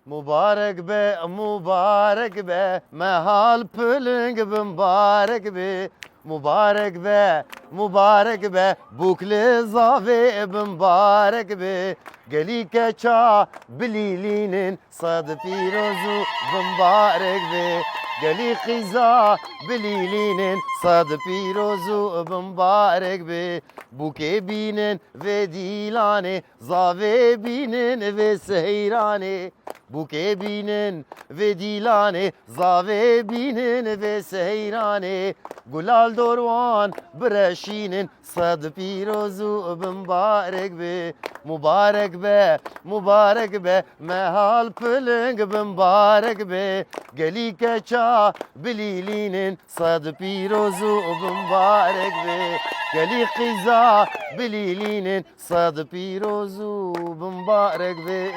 مبارك به مبارك به مهال پلنگ مبارک به مبارک به مبارک به بوکل زاوی مبارک به گلی کچا بلیلینن صد پیروزو مبارک به گلی خیزا بلیلینن صد پیروزو مبارک به بوکه بینن و دیلانه زاوی بینن و سهیرانه بوکه بینن و دیلانه زاوی بینن و سهیرانه گلال دوروان برشینن صد پیروزو مبارک به مبارک به مبارک به مهال پلنگ مبارک به گلی کچا بلیلینن صد پیروزو مبارک به گلی قیزا بلیلینن صد پیروزو مبارک به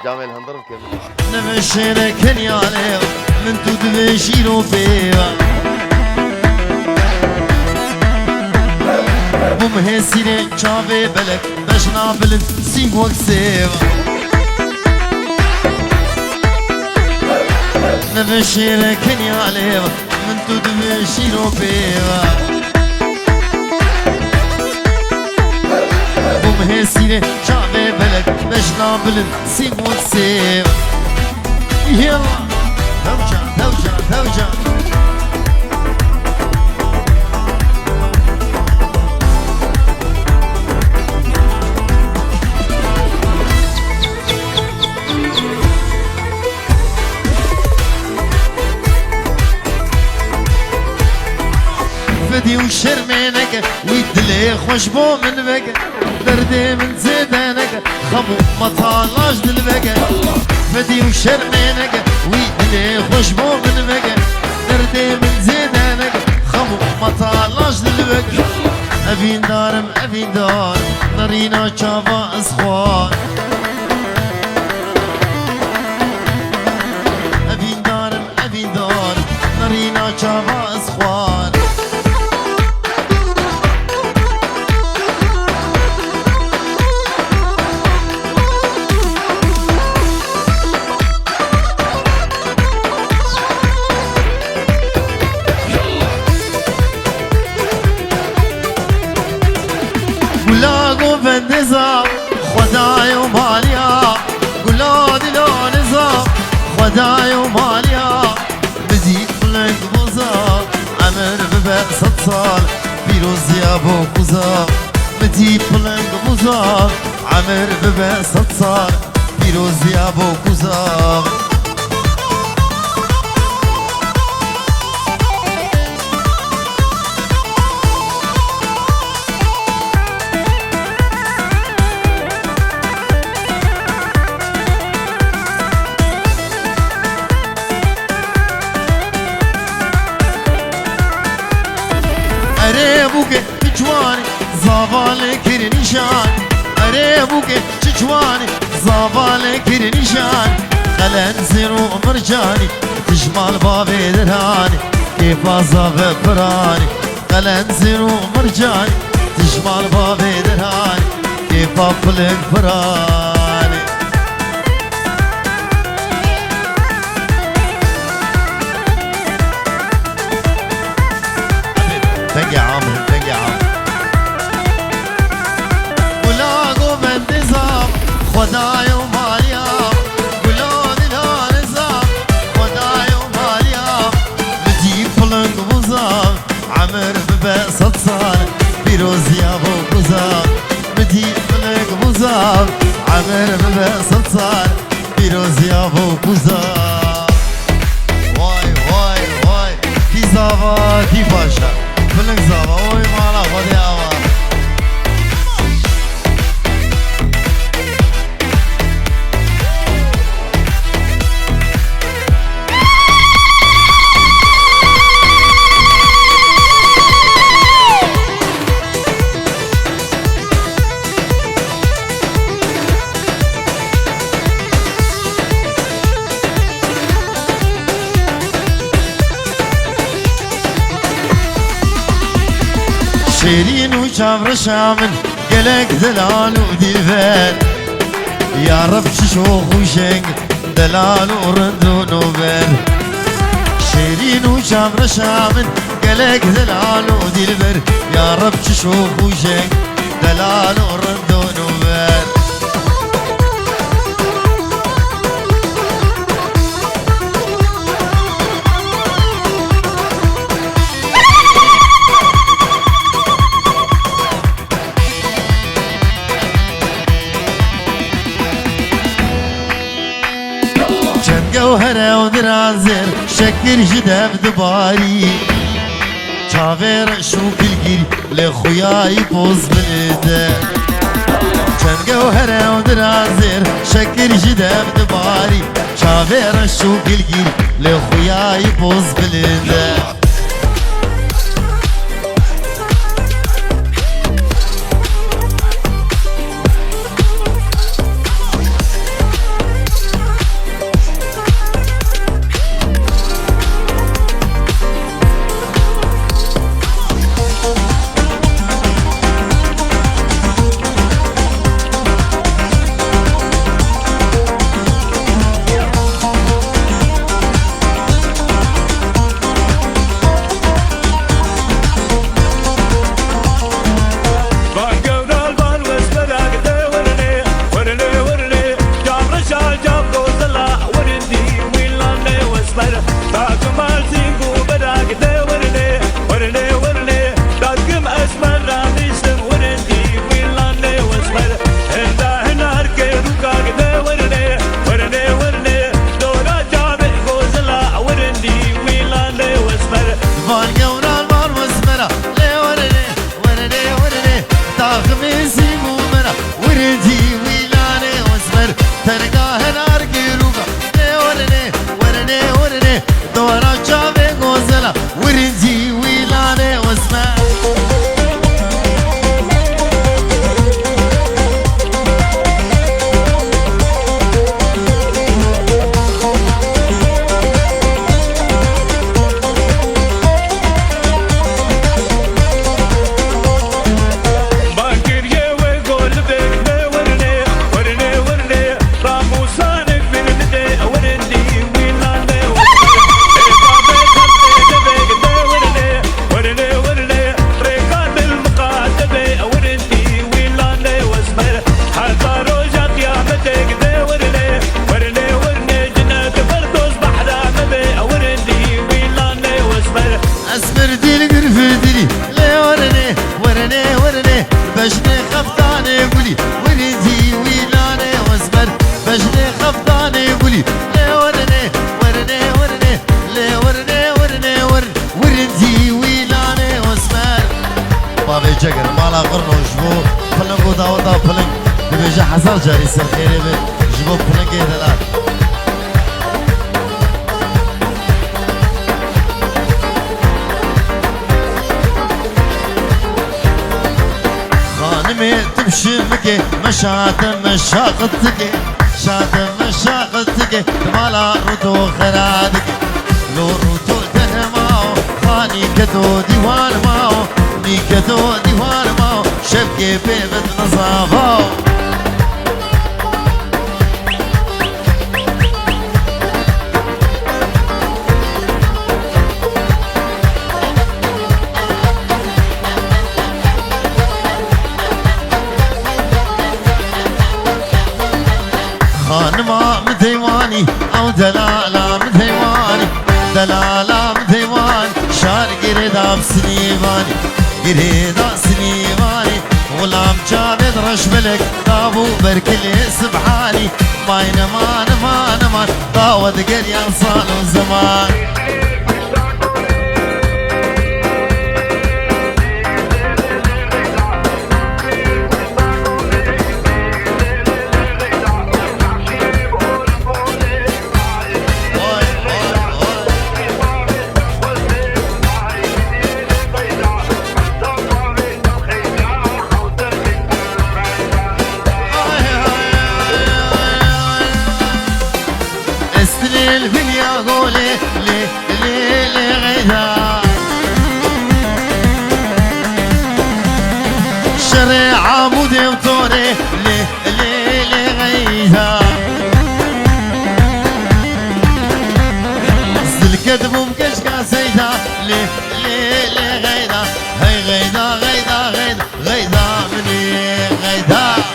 جامل هندرب كمل نمشينا كنيانه من تدمشيرو فيها بمهسينه چاوه بلك بشنا بلد سيموك سيوا نمشينا كنيانه من تدمشيرو فيها بمهسينه چاوه بلك بشنا بلد سيموك سيوا يلا توجع توجع توجع فدي وشرمينك ويدلي خوشبو من بقى دردي من زيدانك خمو ما طالاش دلبقى فدي وشرمينك ويدلي خوشبو من بقى دردي من زيدانك خمو ما طالاش دلبقى أبين دارم أبين دار نارينا شافا أصخوان أبين دارم أبين دار نارينا شافا أصخوان نظام خداي وماليا قولادي لو نظام خداي وماليا بديك فلنك بوزار عمر ببأسط صار بيروز يا ابو كوزار بديك فلنك بوزار عمر ببأسط صار بيروز يا ابو كوزار اريبوك جواني زابالي كير نشان اريبوك جواني زابالي كير نشان خلن زيرو مرجاني تجمال بابي درهاني كيف ازاب براني خلن زيرو مرجاني تجمال بابي درهاني كيف افلك براني تنقي عامل تنقي عامل ولاقوا بانتظام خداي وماليا ولوني لا نظام خداي وماليا بجيب فلنك وزام عمر ببأسط صار بيروز يا ابو كوزام بجيب فلنك وزام عمر ببأسط صار بيروز يا ابو كوزام واي واي واي كي زافا كي باشا فلنك زابا اوي مالا خدي اما شيرين وشافر شامن قلق دلال وديفان يا رب شوخ وشنق دلال وردون وبر شيرين وشام رشامن قلق دلال ودلبر يا رب شوخ وشنق دلال وردون وبر جوهره ودرازر شكر جدب دباري شافير شو كالجيري لخوياي بوز بلده كان جوهره ودرازر شكر جدب دباري شافير شو كالجيري لخوياي بوز بلده بجني خفضاني قولي وريدي ويلاني واسمر بجني خفضاني قولي لي ورني ورني ورني لي ورني ورني ورني ويلاني واسمر بابي جگر مالا قرنو جبو پلنگو داودا پلنگ ببیجه حسال جاری سر خیره بی جبو پلنگی دلال تمشي مكي مشات مشاقتك شات مشاقتك مالا روتو خرادك لو روتو تنماو خاني كدو ديوان ماو ني كدو ديوان ماو شبكي بيبت نصافاو خانما مديواني او دلالة مديواني دلالة مديواني شار قريدا بسنيواني قريدا سنيواني غلام جابد رش ملك طابو بركلي سبحاني ماين مان مان مان طاود قريان صالو زمان عمودي وطوري لي غيدا كتبوا مكشكا سيدا لي لي لي غيدا هي غيدا غيدا غيدا غيدا مني غيدا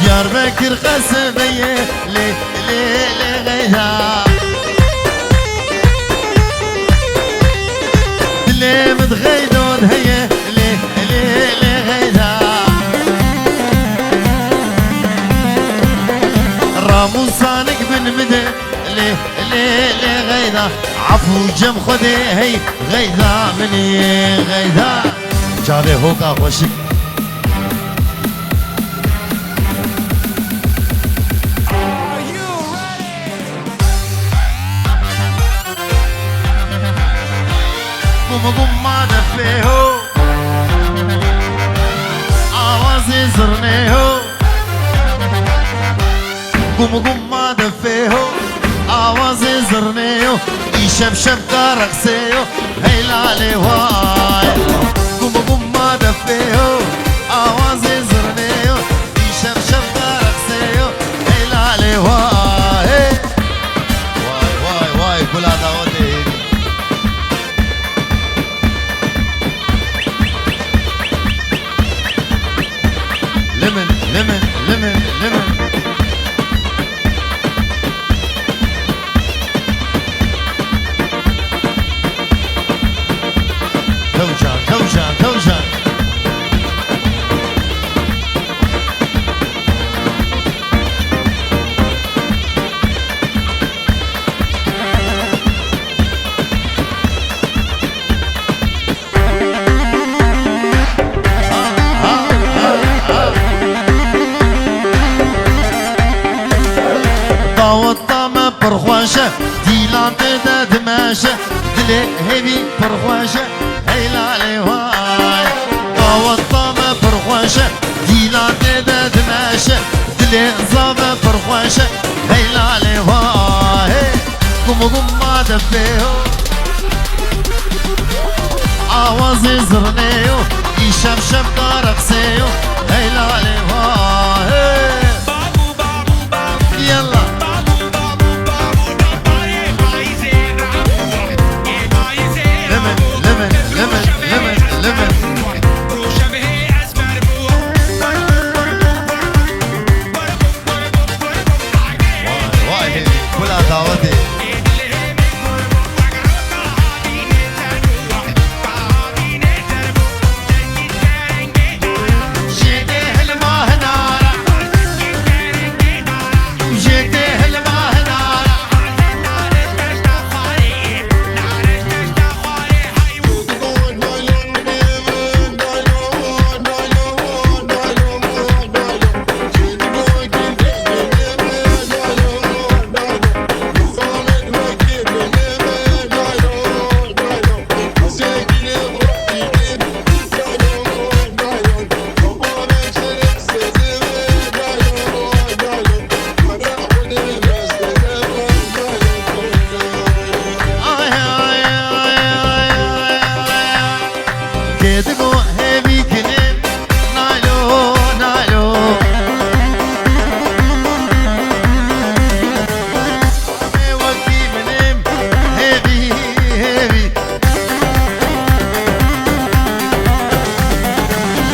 دياربكر قصبية لي لي لي غيدا لي متغيدون هي لي لي لي غيدا راموسانك بن مدى لي لي لي غيدا عفو جم خدي هي غيدا مني غيدا جاري هوكا خوشك قوم ما دفيهو آوازي زرنيهو قوم ما دفيهو آوازي زرنيهو يشمشم كارقسيهو هيلالي واي قوم ما دفيهو آوازي زرنيهو يشمشم كارقسيهو هيلالي واي واي واي واي بلا داودي لمن لمن لمن لمن توجان توجان توجان طاوطة برخواشة ديلان تدا دماشة دلي هبي برخواشة هيلالي واي طاوطة برخواشة ديلان تدا دماشة دلي زابة برخواشة هيلالي واي قوم ما دفيهو آوازي زرنيو يشمشم كارقسيو هيلالي واي يلا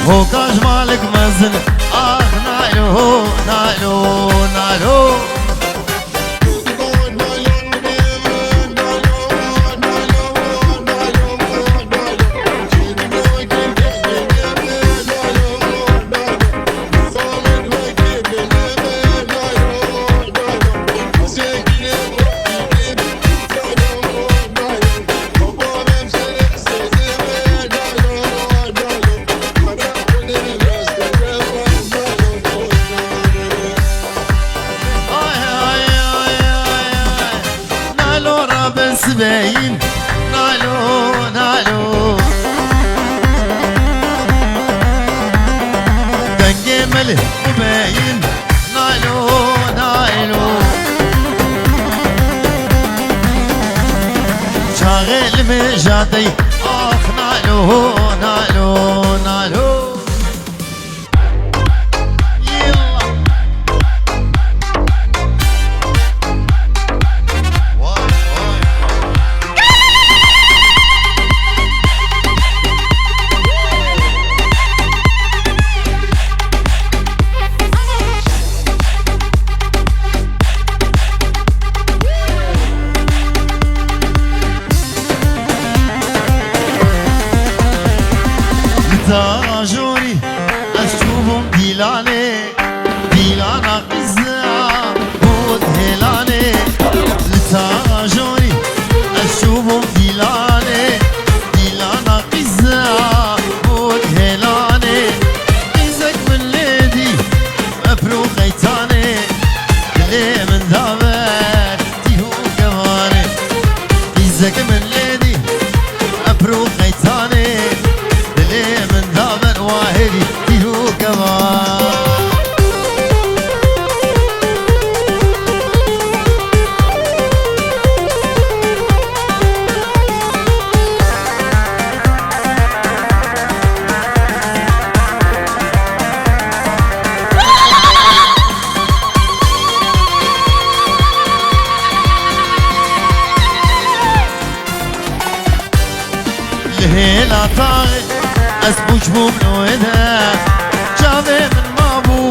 هوكاش مالك مزن نايلو نايلو نايلو سبايين نالو نالو دل مبين نايلو نايلو شاغل مجادي اخ نايلو نايلو نايلو تاجوري أشوفهم ديلاني ديلانا قزا بود هلاني لتاجوري أشوفهم ديلاني ديلانا قزا بود هلاني إزك من ليدي مبروك غيتاني لي من دابر تيهو كماني إزك من ليدي مبروك غيتاني من دابر واهدي تيهو كمان لهيلا طاغي اسبوش بومنو اذا جابي من مابو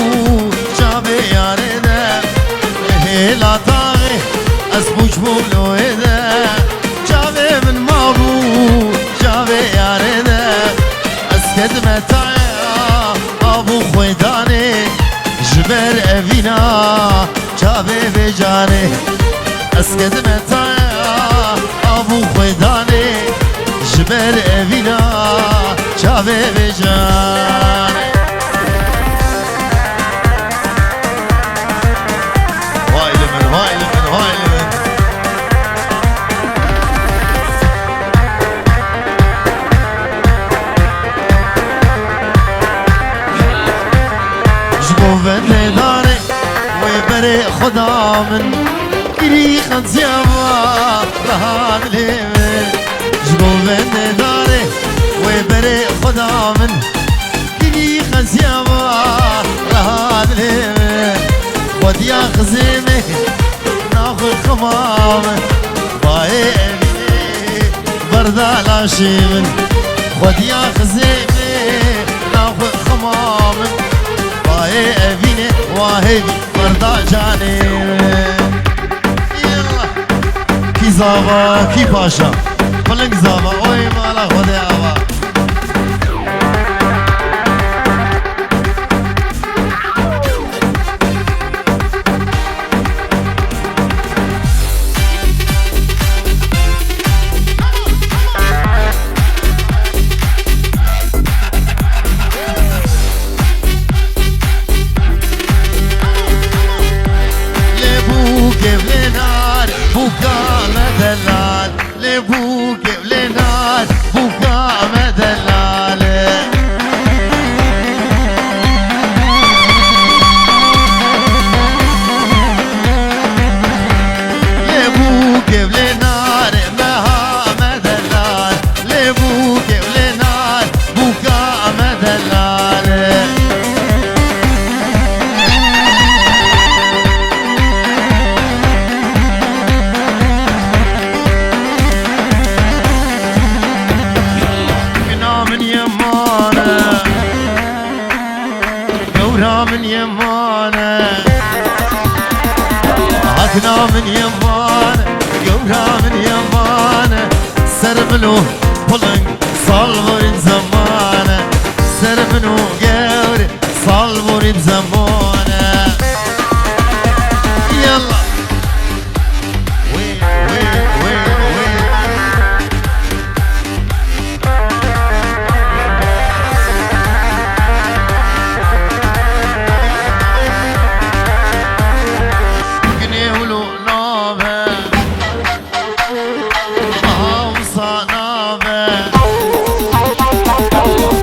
جابي ياردا لهيلا طاغي اسبوش بومنو اذا جابي من مابو جابي ياردا اسكت متايا ابو خويداني جبر افينا جابي بجاني اسكت متايا ابو خويداني جبر افينا جابي بجاني واي لمن واي لمن واي لمن جبو بني داري ويبري خدا من كري خنزيابا رهان لمن جبو بني داري ويبري خدا من كري خنزيابا رهان لمن وديا خزيمي ناخذ خمام باي اميني بردا لاشيمن وديا خزيمي ناخذ خمام باي اميني واهدي بردا جاني يلا كي زابا كي باشا فلنك زابا اوي مالا خدي ابا من يمانه عكنا من يمانه قورا من يمانه سربلو بلنك صالبورين زمانه سربلو قوري صالبورين زمانه يلا وين وين وين وين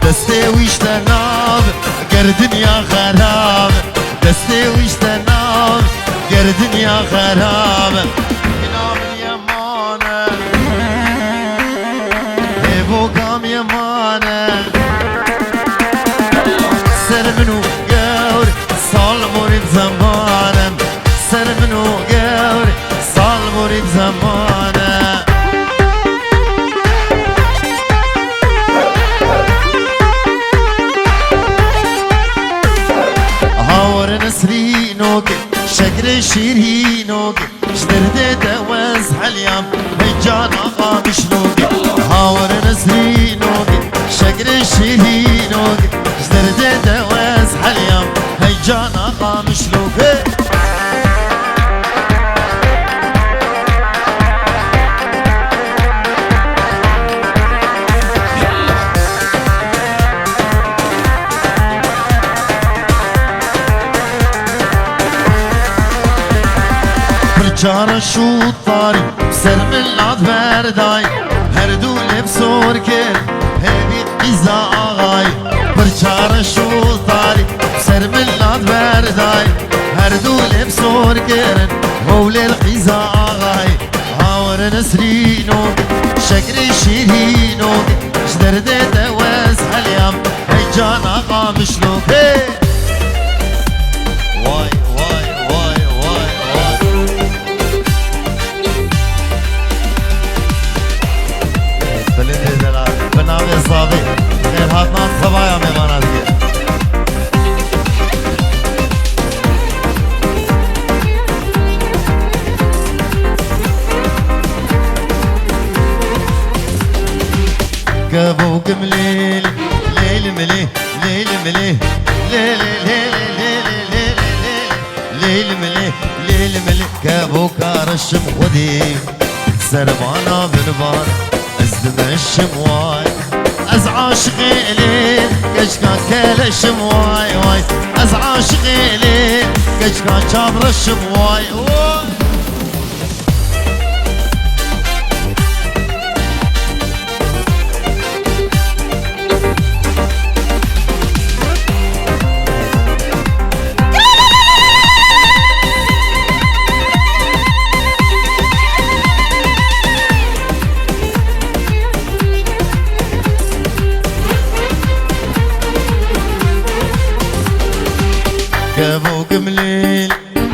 دستي ويش تناب گردن یا خراب دسته ویشتنام گردن یا خراب اینام یمانه ایبو کام یمانه سر منو گور سال مورد زمانم سر منو گور سال مورد زمانه هاور نسرينوك شكر شيرينوك شدرد دوز حليام مجان آقا مشلوك هاور نسرينوك شكر شيرينوك شدرد دوز حليام مجان آقا مشلوك جارا شو طاري سر من لاد برداي هردو لبسور كر هبي قيزا آغاي برجارا شو طاري سر من لاد برداي هردو لبسور كر هولي القيزا آغاي هاور نسرينو شكري شيرينو شدرد دوز حليام هيجان آغا مشلوك واي واي واي واي واي بنامه صافي خير هاتنا صبايا ميمانا دي كابوكم ليل ليل ملي ليل ملي ليل ليل ليل ليل ليل ملي ليل ملي كابوك رشم خدي سربانا بنبار ازدم الشمواي از عاشقي ليل كشكا كل الشمواي واي از عاشقي ليل كشكا شابر الشمواي كابوكم ليل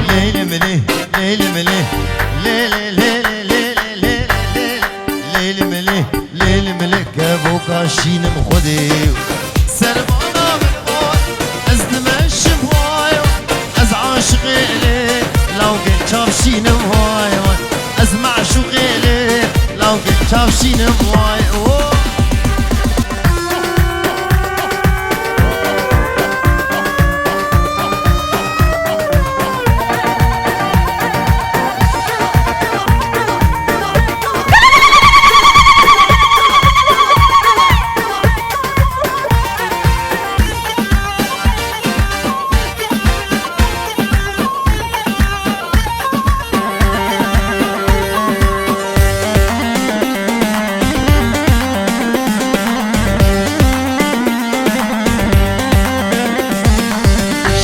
ليل ملي ليل ملي ليل ليل ليل ليل ليل ملي ليل ملي كابوكا شينم خدي سربانا بالقول ازدم الشمواي از عاشقي ليل لو قلت شاف شينم هواي از معشوقي ليل لو قلت شاف شينم هواي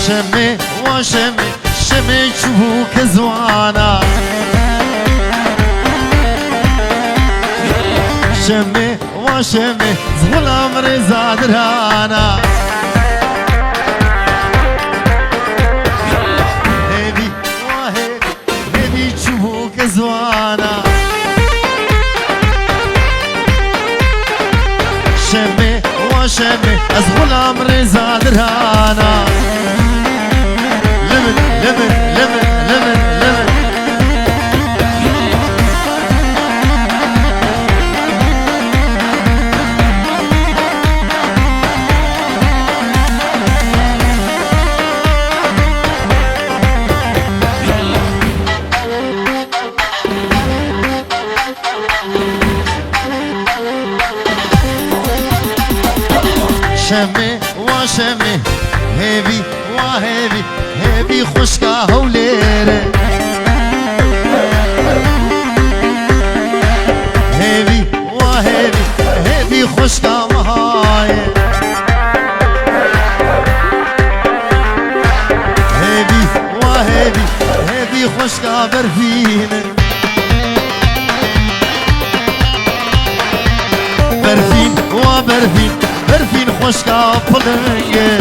شمي وشمي شمي شبوك زوانا شمي وشمي زغلام رزا درانا هبي وهبي هبي شبوك زوانا شمي وشمي زغلام رزا درانا لمن لمن لمن لمن لمن شمي وشمي هبي وهبي هبي خشكا هوليرة هبي وهبي هبي خشكا مهاي برفين برفين وبرفين برفين خوشكا بلنگه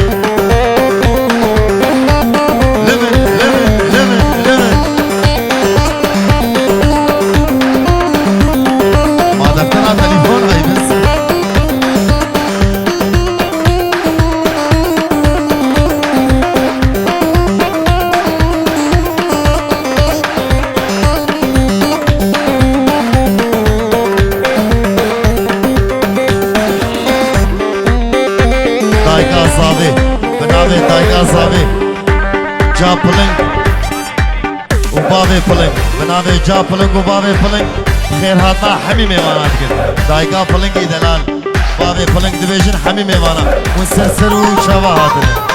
لمن لمن لمن لمن ما دفتنا تليفون هاي بس دایگا زاوی جا پلنگ و باوی پلنگ بناوی جا پلنگ و باوی پلنگ خیر هاتا همی میوانات کرد دایگا پلنگی دلال باوی پلنگ دویژن همی میوانا و سرسر و چاوا هاتنه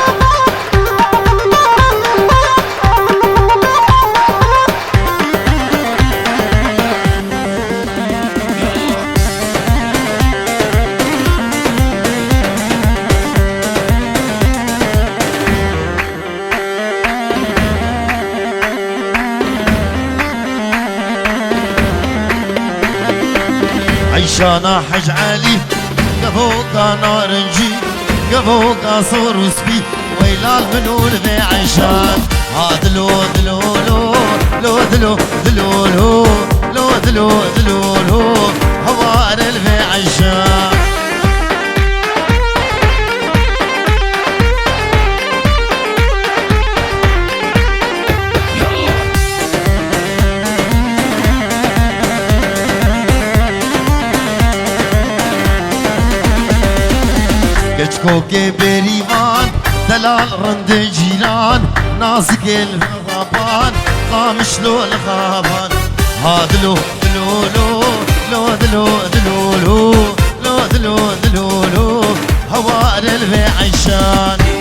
عيشانا حج علي قفوكا نارنجي قفوكا صور وسبي ويلال منول ذي عيشان هادلو دلو لو لو دلو دلو لو لو دلو دلو لو هوار الذي عيشان كوكي بريمان دلال رند جيران نازك الغابان قامش له الغابان هادلو دلو لو لو دلو دلو لو لو دلو دلو لو هوار البي عيشان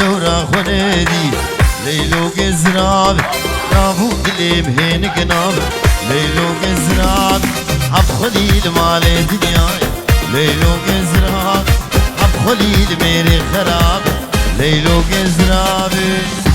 قورا خنادي ليلو قزراب نافو قليب هين قناب ليلو قزراب حب خليل مالي دنياي ليلو قزراب حب خليل ميري خراب ليلو قزرابي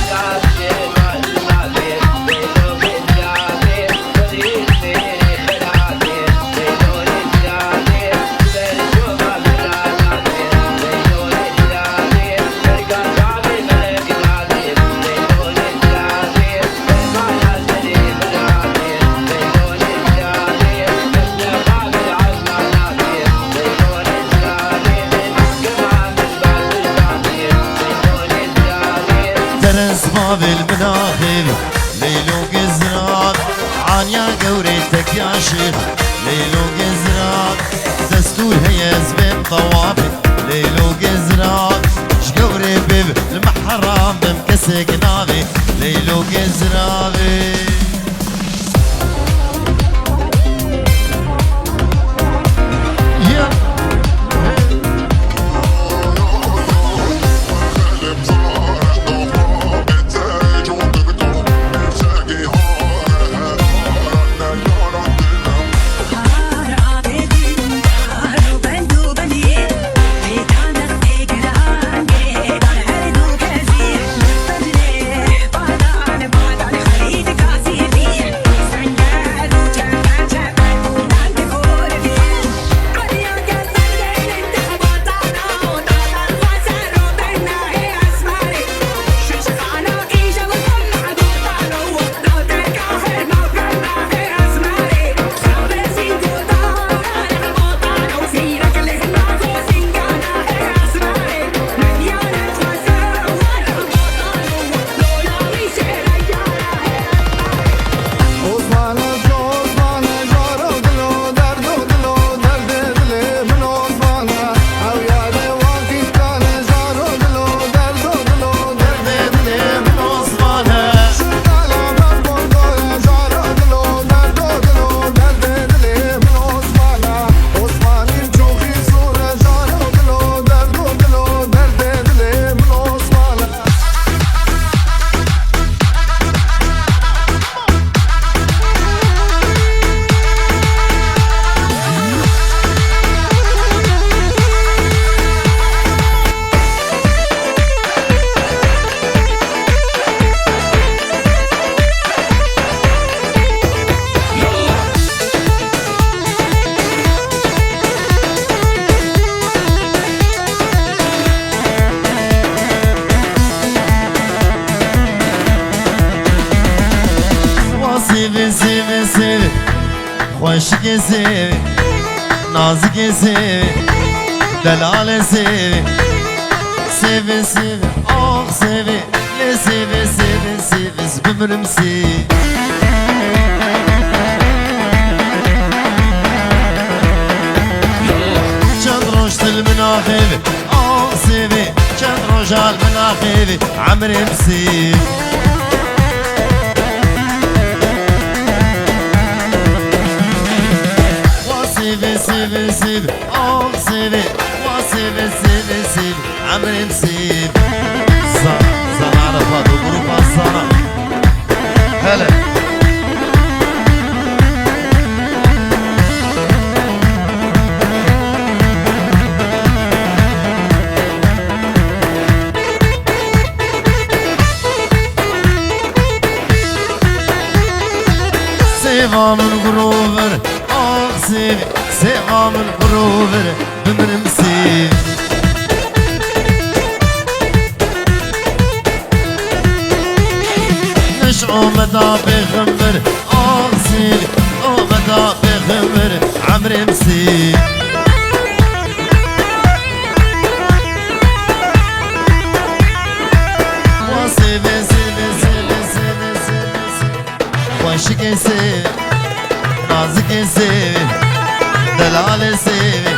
بالمناخل ليلو قزراب عانيا قوريتك يا شيخ ليلو قزراب دستور هيز بين طوافي ليلو قزراب شقوري بيب المحرم بمكسك نافي ليلو قزرابي خوشك سيبي نازك سيبي دلال سيبي سيبي سيبي آخ سيبي لي سيبي سيبي سيبي سبمرم سيبي چند روش دل من آخیبی آخ سیبی چند روش حال من آخیبی عمرم سیبی سيبي سيبي سيبي آه سيبي وسيبي سيبي سيبي عمري مسيب زان عرفات وجروب الصنع هلا سيفا من غروبر سيبي سيغا من غروبر بمن مسيب نشعو مدى بغمر سيبي مدى بغمر عمري مسيب وسيبي سيبي سيبي سيبي سيبي وشك سيبي نازك سيبي دلال سيبي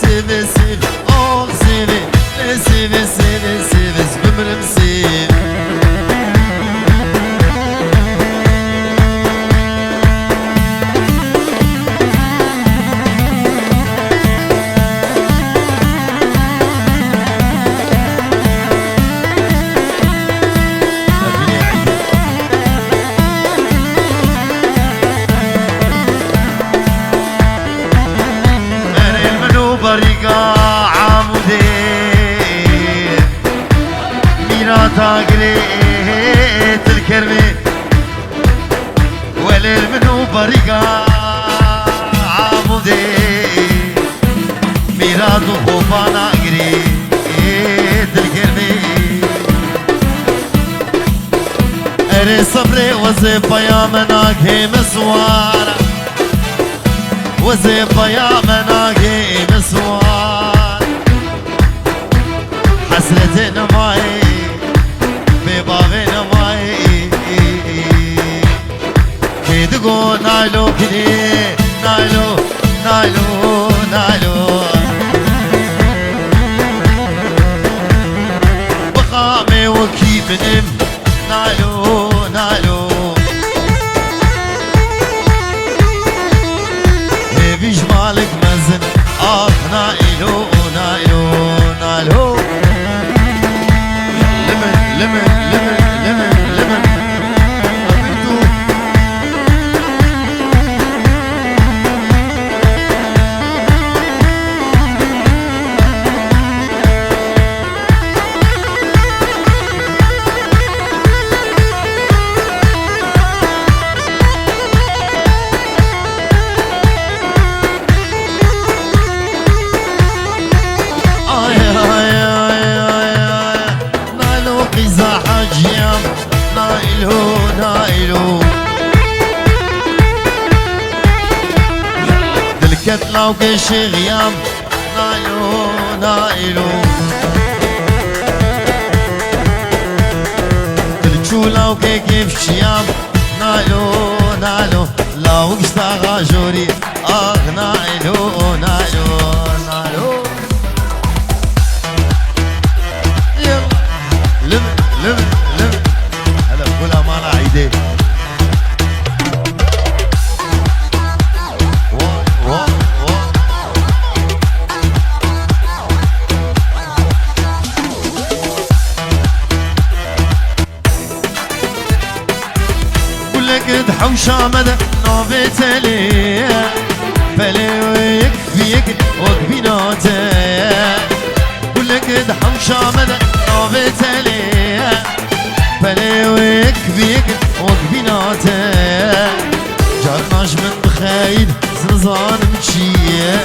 سيبي سيبي آه سيبي سيبي سيبي سيبي سبمرم سيبي بريقة عمودي ميراتا قليت الكرمي وليل منو بريقة عمودي ميراتو خوفانا قليت الكرمي اري صبري وزيفا يا مناكي مسوارة وزيفا يا مناقي مسوار حسرة نماي ببابي نماي كيدقو نايلو كني نايلو نايلو نايلو بقامي وكيف نم نايلو نايلو مالك مزن نايلو نايلو نايلو لمن لمن لمن لمن لمن كتلا وكش غيام نايلو نايلو تلجولا وكيف شيام نايلو نايلو لا وقشتا غاجوري نايلو نايلو نايلو لم لم لم هلا قولها معنا عيدي قد حوشة مدى نوبت لي فلي ويكفيك وكبيناته قل قد حوشة مدى نوبت لي فلي ويكفيك وكبيناته جرناش من بخايد زنزان مشيه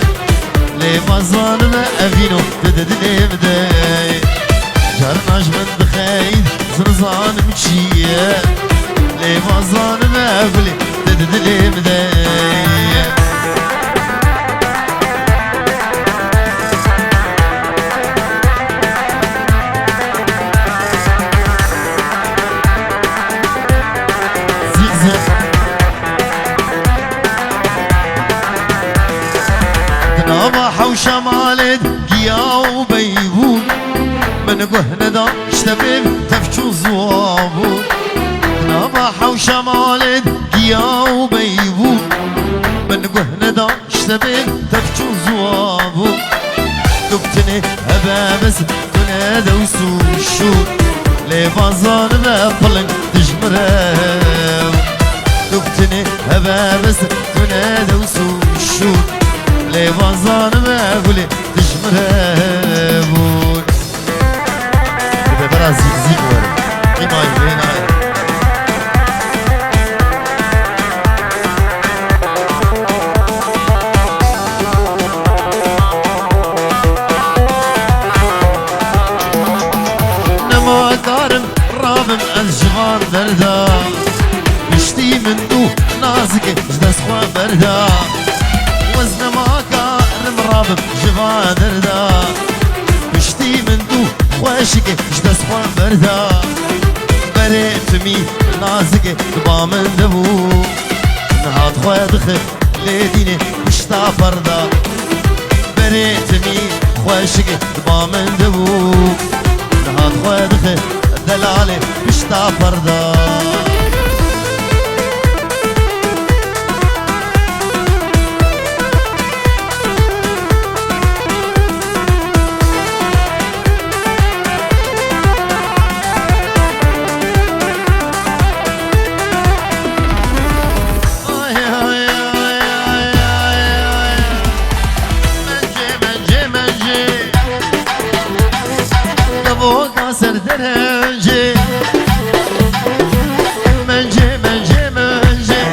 لي مزان ما أفينو تددني بداي جرناش من بخايد زنزان مشيه لي مزان ما أفلي تددلي بداي نباح وشمالد قيا وبيبون من قهن دا اشتبيب تفشو زوابون نباح وشمالد قيا وبيبون من قهن دا اشتبيب تفشو زوابون دكتني هبابس كنا دوسو الشور لي بازار بفلن تجمرهم دكتني هبابس كنا دوسو الشور لي بازار بفلن تجمرهم برا زيك زيك ورا قيماي ويناي نما دارم رابم الجوار دردا بشتي من دو نازك جدس خوا بردا وزن ما كارم رابم جوار دردا بشتي من دو خوشك جدس خوا بردا بريتمي نازك دبا من دبو نهاد خويا دخل ليديني بشتا بردا بريتمي خوشك دبا من دبو نهاد خويا دخل دلالي بشتا بردا سردرنجي منجي منجي منجي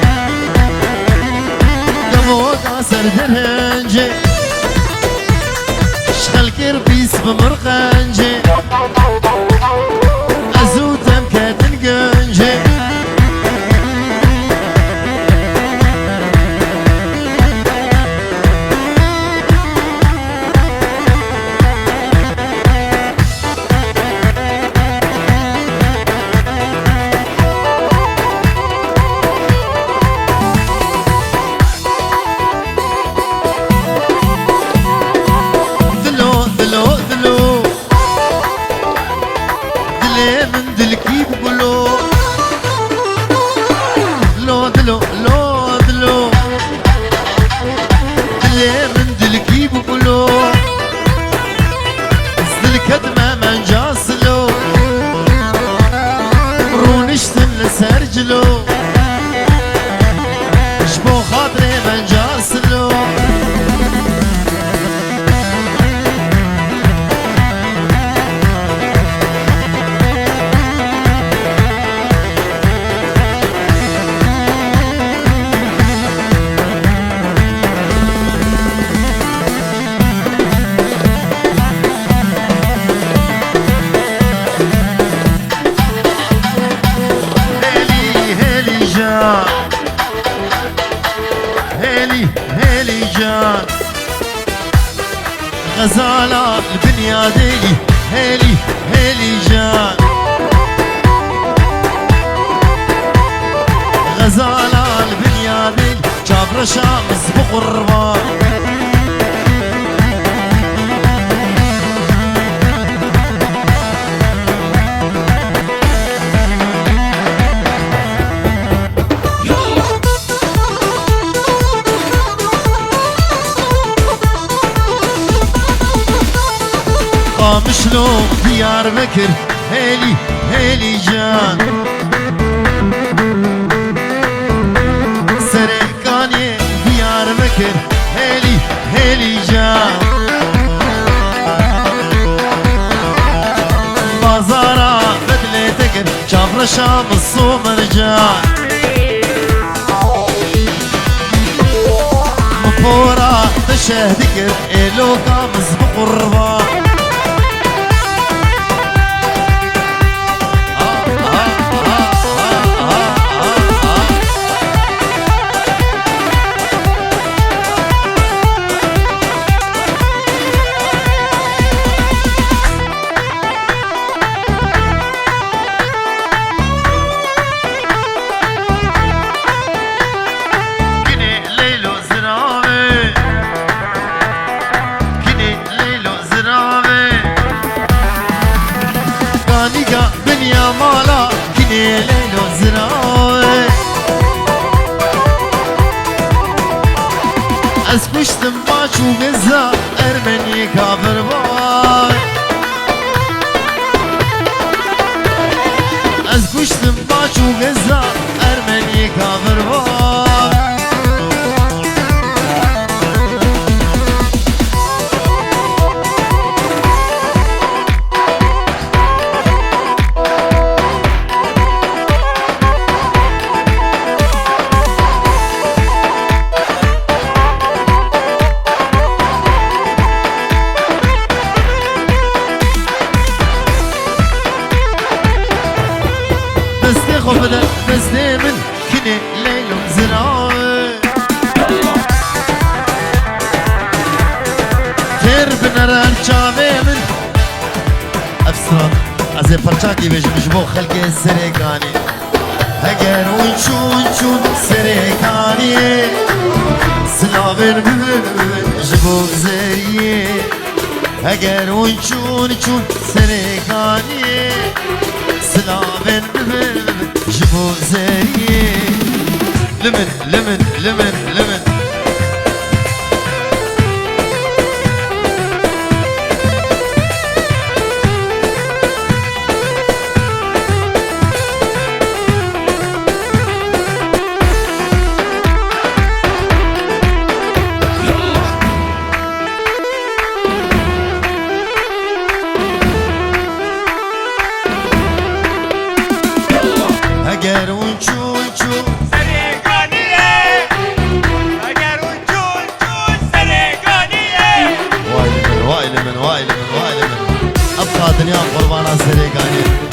دموقع سردرنجي شغل كربيس بمرقنجي أزوتم كاتنقنجي من دلكي بقولو لو دلو لو دلو من دلكي بقولو الكدمة من جاسلو رونشتن لسرجلو شبو خاطري من جاسلو هيلي هيلي جان غزالة البنياديلي هيلي هيلي جان غزالة البنياديلي جابر شامس بقربان قامشلو ديار بكر هيلي هيلي جان سرقاني ديار بكر هيلي هيلي جان بازارا بدلي تكر شابر شام الصومر جان مفورا تشهدكر إلو قامز بقربان غير بنران شافي من افسران از پرچاکی بجم جبو خلق سرکانی اگر اونچون سرکانی سلاور جبو زریه اگر اونچون سرکانی سلاور جبو زریه لمن اگر اونچون سرگانیه اگر اونچون سرگانیه وای لمن ابقى دنيا قربانا سريقاني